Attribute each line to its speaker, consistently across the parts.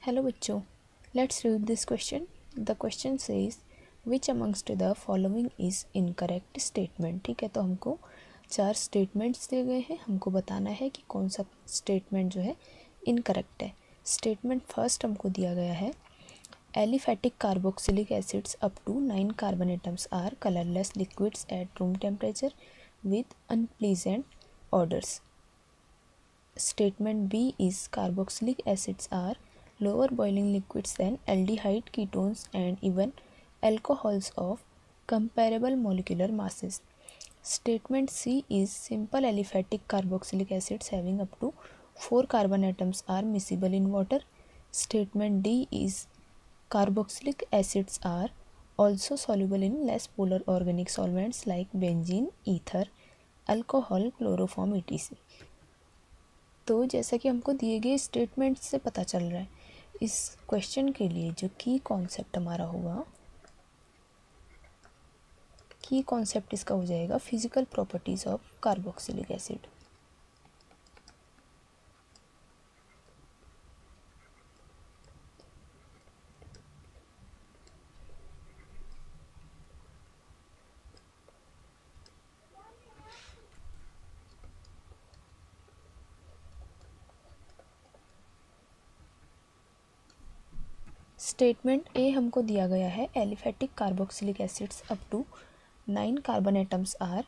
Speaker 1: Hello बच्चों, let's read this question. The question says which amongst the following is incorrect statement. ठीक है, तो हमको 4 स्टेटमेंट्स दिए गए हैं, हमको बताना है कि कौन सा स्टेटमेंट जो है इनकरेक्ट है। स्टेटमेंट फर्स्ट हमको दिया गया है, aliphatic carboxylic acids up to 9 carbon atoms are colourless liquids at room temperature with unpleasant odours. Statement B is carboxylic acids are lower boiling liquids than aldehyde ketones and even alcohols of comparable molecular masses. Statement C is simple aliphatic carboxylic acids having up to 4 carbon atoms are miscible in water. Statement D is carboxylic acids are also soluble in less polar organic solvents like benzene, ether, alcohol, chloroform etc. तो जैसा कि हमको दिए गए statement से पता चल रहा है, इस क्वेश्चन के लिए जो की कॉन्सेप्ट हमारा होगा, की कॉन्सेप्ट इसका हो जाएगा physical properties of carboxylic acid. Statement A हमको दिया गया है, aliphatic carboxylic acids up to 9 carbon atoms are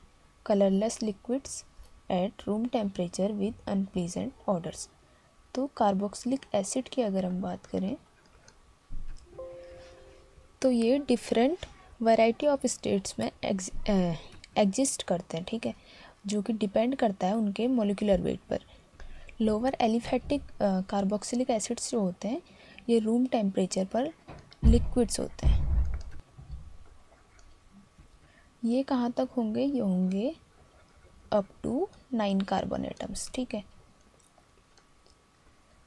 Speaker 1: colourless liquids at room temperature with unpleasant odours. तो कार्बोक्सिलिक एसिड की अगर हम बात करें तो ये डिफरेंट वैरायटी ऑफ स्टेट्स में एग्जिस्ट करते हैं। ठीक है, जो कि डिपेंड करता है उनके मोलिकुलर वेट पर। लोअर एलिफेटिक कार्बोक्सिलिक एसिड्स जो होते हैं ये रूम टेम्परेचर पर लिक्विड्स होते हैं। ये कहाँ तक होंगे? ये होंगे अप टू 9 कार्बन एटम्स। ठीक है,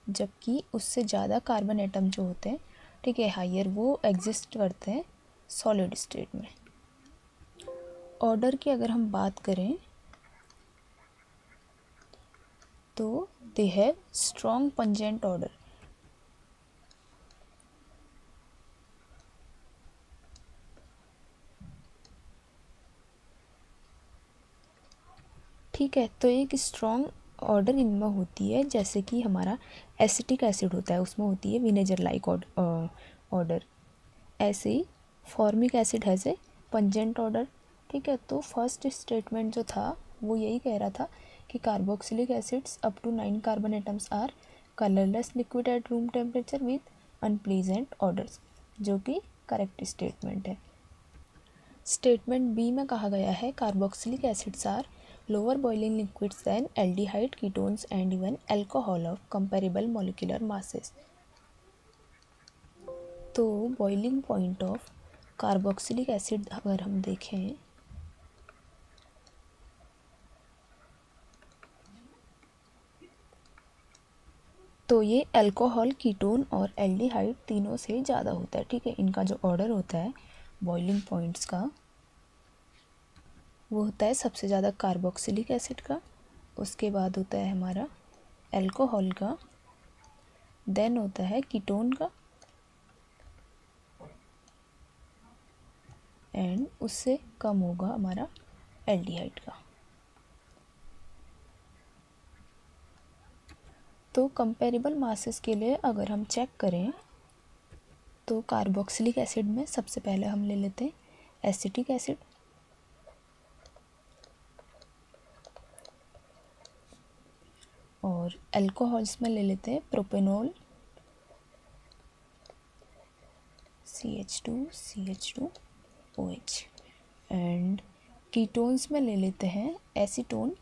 Speaker 1: जबकि उससे ज़्यादा कार्बन एटम जो होते हैं, ठीक है, हायर, वो एग्जिस्ट करते हैं सॉलिड स्टेट में। ऑर्डर की अगर हम बात करें तो they have strong pungent odour. ठीक है, तो एक स्ट्रॉन्ग ऑर्डर इनमें होती है, जैसे कि हमारा एसिटिक एसिड होता है, उसमें होती है विनेगर लाइक ऑर्डर। ऐसे ही formic acid has a pungent odour. ठीक है, तो फर्स्ट स्टेटमेंट जो था वो यही कह रहा था कि carboxylic acids up to 9 carbon atoms are colourless liquid at room temperature with unpleasant odours, जो कि करेक्ट स्टेटमेंट है। स्टेटमेंट बी में कहा गया है, carboxylic acids are lower boiling liquids than aldehyde ketones and even alcohol of comparable molecular masses. तो boiling point of carboxylic acid अगर हम देखें तो ये अल्कोहल, कीटोन और एल्डिहाइड तीनों से ज़्यादा होता है। ठीक है, इनका जो ऑर्डर होता है बॉइलिंग पॉइंट्स का, वो होता है सबसे ज़्यादा कार्बोक्सिलिक एसिड का, उसके बाद होता है हमारा अल्कोहल का, देन होता है कीटोन का, एंड उससे कम होगा हमारा एल्डिहाइड का। तो कंपेरेबल मासेस के लिए अगर हम चेक करें तो कार्बोक्सिलिक एसिड में सबसे पहले हम ले लेते हैं एसिटिक एसिड, और अल्कोहल्स में ले लेते हैं प्रोपेनॉल CH2CH2OH, एंड कीटोन्स में ले लेते हैं acetone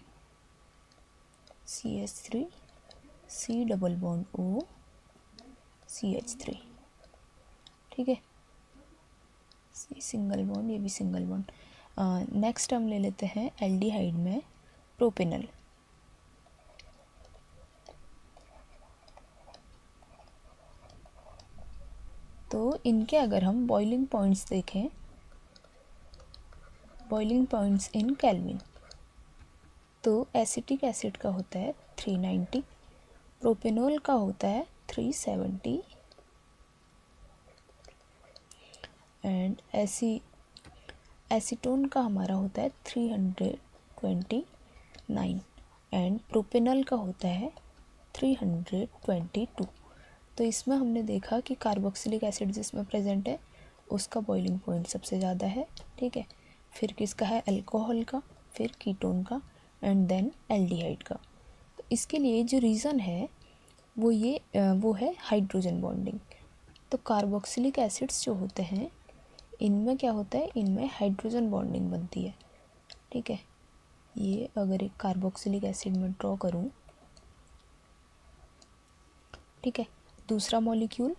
Speaker 1: CH3C double bond O CH3। ठीक है, सिंगल बॉन्ड, ये भी सिंगल बॉन्ड। नेक्स्ट हम ले लेते हैं एल्डिहाइड में प्रोपेनल, तो इनके अगर हम बॉइलिंग पॉइंट्स देखें, बॉइलिंग पॉइंट्स इन केल्विन, तो एसिटिक एसिड का होता है 390, प्रोपेनॉल का होता है 370, एंड एसीटोन का हमारा होता है 329 एंड प्रोपेनॉल का होता है 322। तो इसमें हमने देखा कि कार्बोक्सिलिक एसिड जिसमें प्रेजेंट है उसका बॉइलिंग पॉइंट सबसे ज़्यादा है, ठीक है। फिर किसका है, अल्कोहल का, फिर कीटोन का एंड देन एल्डिहाइड का। तो इसके लिए जो रीज़न है वो है हाइड्रोजन बॉन्डिंग। तो कार्बोक्सिलिक एसिड्स जो होते हैं इनमें क्या होता है, इनमें हाइड्रोजन बॉन्डिंग बनती है, ठीक है। ये अगर एक कार्बोक्सिलिक एसिड में ड्रॉ करूँ, ठीक है। दूसरा molecule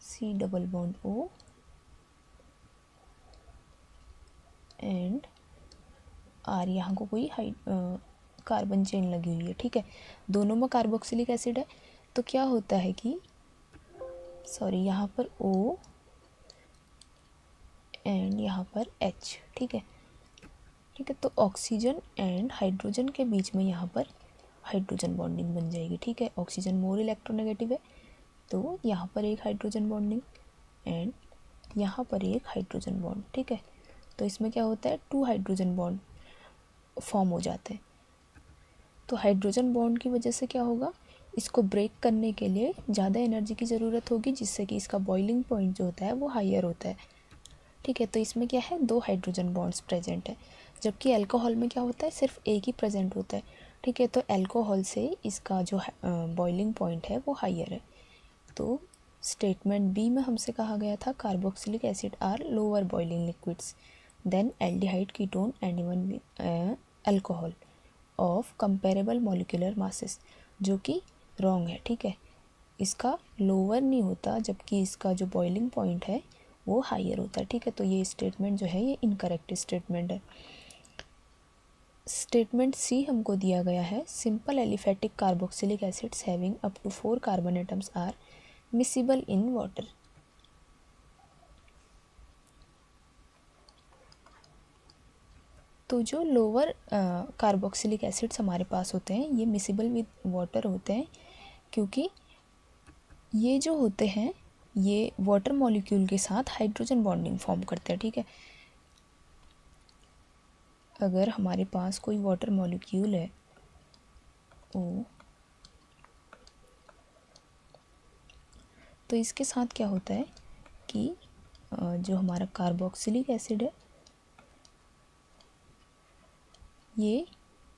Speaker 1: C double bond O and R, यहाँ को कोई कार्बन चेन लगी हुई है, ठीक है। दोनों में कार्बोक्सिलिक एसिड है। तो क्या होता है कि यहाँ पर O एंड यहाँ पर H, ठीक है, ठीक है। तो ऑक्सीजन एंड हाइड्रोजन के बीच में यहाँ पर हाइड्रोजन बॉन्डिंग बन जाएगी, ठीक है। ऑक्सीजन मोर इलेक्ट्रोनेगेटिव है तो यहाँ पर एक हाइड्रोजन बॉन्डिंग एंड यहाँ पर एक हाइड्रोजन बॉन्ड, ठीक है। तो इसमें क्या होता है, 2 हाइड्रोजन बॉन्ड फॉर्म हो जाते हैं। तो हाइड्रोजन बॉन्ड की वजह से क्या होगा, इसको ब्रेक करने के लिए ज़्यादा एनर्जी की ज़रूरत होगी, जिससे कि इसका बॉइलिंग पॉइंट जो होता है वो हायर होता है, ठीक है। तो इसमें क्या है, 2 हाइड्रोजन बॉन्ड्स प्रेजेंट है, जबकि अल्कोहल में क्या होता है, सिर्फ एक ही प्रेजेंट होता है, ठीक है। तो अल्कोहल से इसका जो बॉइलिंग पॉइंट है वो हायर है। तो स्टेटमेंट बी में हमसे कहा गया था carboxylic acid are lower boiling liquids than aldehyde, ketone and even alcohol of comparable molecular masses, जो कि रॉन्ग है, ठीक है। इसका लोअर नहीं होता, जबकि इसका जो बॉइलिंग पॉइंट है वो हायर होता है, ठीक है। तो ये स्टेटमेंट जो है ये इनकरेक्ट स्टेटमेंट है। स्टेटमेंट सी हमको दिया गया है, simple aliphatic carboxylic acids having up to 4 carbon atoms are miscible in water. तो जो लोअर कार्बोक्सिलिक एसिड्स हमारे पास होते हैं ये मिसिबल विद वाटर होते हैं, क्योंकि ये जो होते हैं ये वाटर मॉलिक्यूल के साथ हाइड्रोजन बॉन्डिंग फॉर्म करते हैं, ठीक है। अगर हमारे पास कोई वाटर मॉलिक्यूल है ओ, तो इसके साथ क्या होता है कि जो हमारा कार्बोक्सिलिक एसिड है ये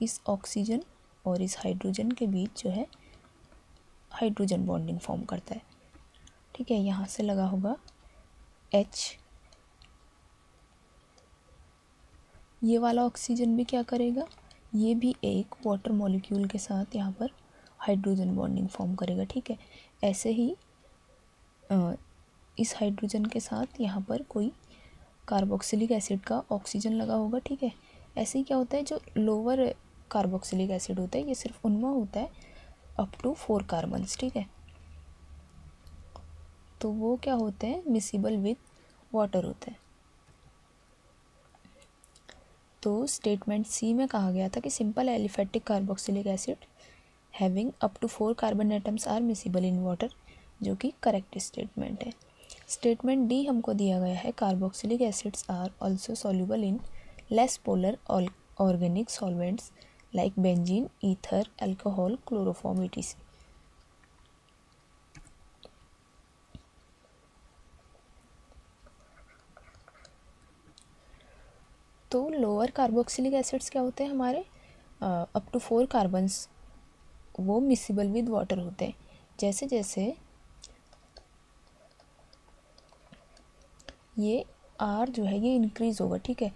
Speaker 1: इस ऑक्सीजन और इस हाइड्रोजन के बीच जो है हाइड्रोजन बॉन्डिंग फॉर्म करता है, ठीक है। यहाँ से लगा होगा H, ये वाला ऑक्सीजन भी क्या करेगा, ये भी एक वाटर मॉलिक्यूल के साथ यहाँ पर हाइड्रोजन बॉन्डिंग फॉर्म करेगा, ठीक है। ऐसे ही इस हाइड्रोजन के साथ यहाँ पर कोई कार्बोक्सिलिक एसिड का ऑक्सीजन लगा होगा, ठीक है। ऐसे ही क्या होता है, जो लोअर कार्बोक्सिलिक एसिड होता है ये सिर्फ उनमें होता है अप टू 4 कार्बन्स, ठीक है। तो वो क्या होते हैं, मिसिबल विद वाटर होते हैं। तो स्टेटमेंट सी में कहा गया था कि simple aliphatic carboxylic acid having up to 4 carbon atoms are miscible in water, जो कि करेक्ट स्टेटमेंट है। स्टेटमेंट डी हमको दिया गया है carboxylic acids are also soluble in less polar organic solvents like benzene, ether, alcohol, chloroform etc। तो lower carboxylic acids क्या होते हैं हमारे, अप टू 4 कार्बन्स वो मिसिबल विद वाटर होते हैं। जैसे जैसे ये R जो है ये इंक्रीज़ होगा, ठीक है।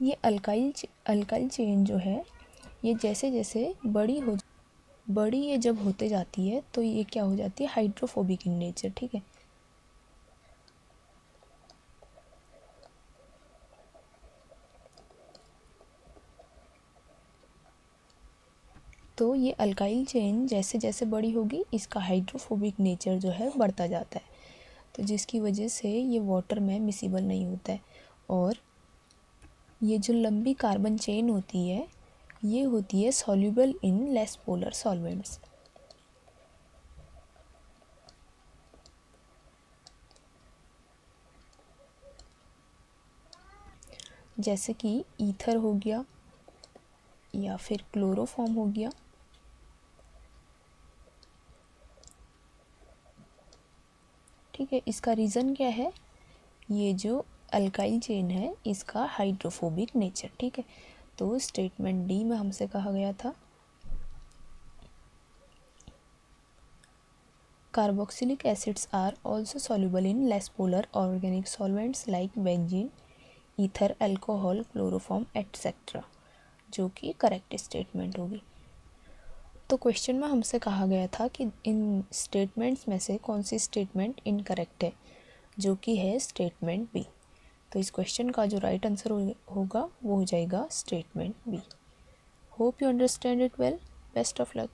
Speaker 1: ये अल्काइल चेन जो है ये जैसे जैसे बड़ी ये जब होते जाती है तो ये क्या हो जाती है, हाइड्रोफोबिक इन नेचर, ठीक है। तो ये अल्काइल चेन जैसे जैसे बड़ी होगी इसका हाइड्रोफोबिक नेचर जो है बढ़ता जाता है, तो जिसकी वजह से ये वाटर में मिसिबल नहीं होता है। और ये जो लंबी कार्बन चेन होती है ये होती है soluble in less polar solvents. जैसे कि ईथर हो गया या फिर क्लोरोफॉर्म हो गया। ठीक है, इसका रीज़न क्या है, ये जो अल्काइल चेन है इसका हाइड्रोफोबिक नेचर। ठीक है, तो स्टेटमेंट डी में हमसे कहा गया था carboxylic acids are also soluble in less polar organic solvents like benzene, ether, alcohol, chloroform et cetera, जो कि करेक्ट स्टेटमेंट होगी। तो क्वेश्चन में हमसे कहा गया था कि इन स्टेटमेंट्स में से कौन सी स्टेटमेंट इनकरेक्ट है, जो कि है स्टेटमेंट बी। तो इस क्वेश्चन का जो राइट आंसर होगा वो हो जाएगा statement B. Hope you understand it well. Best of luck.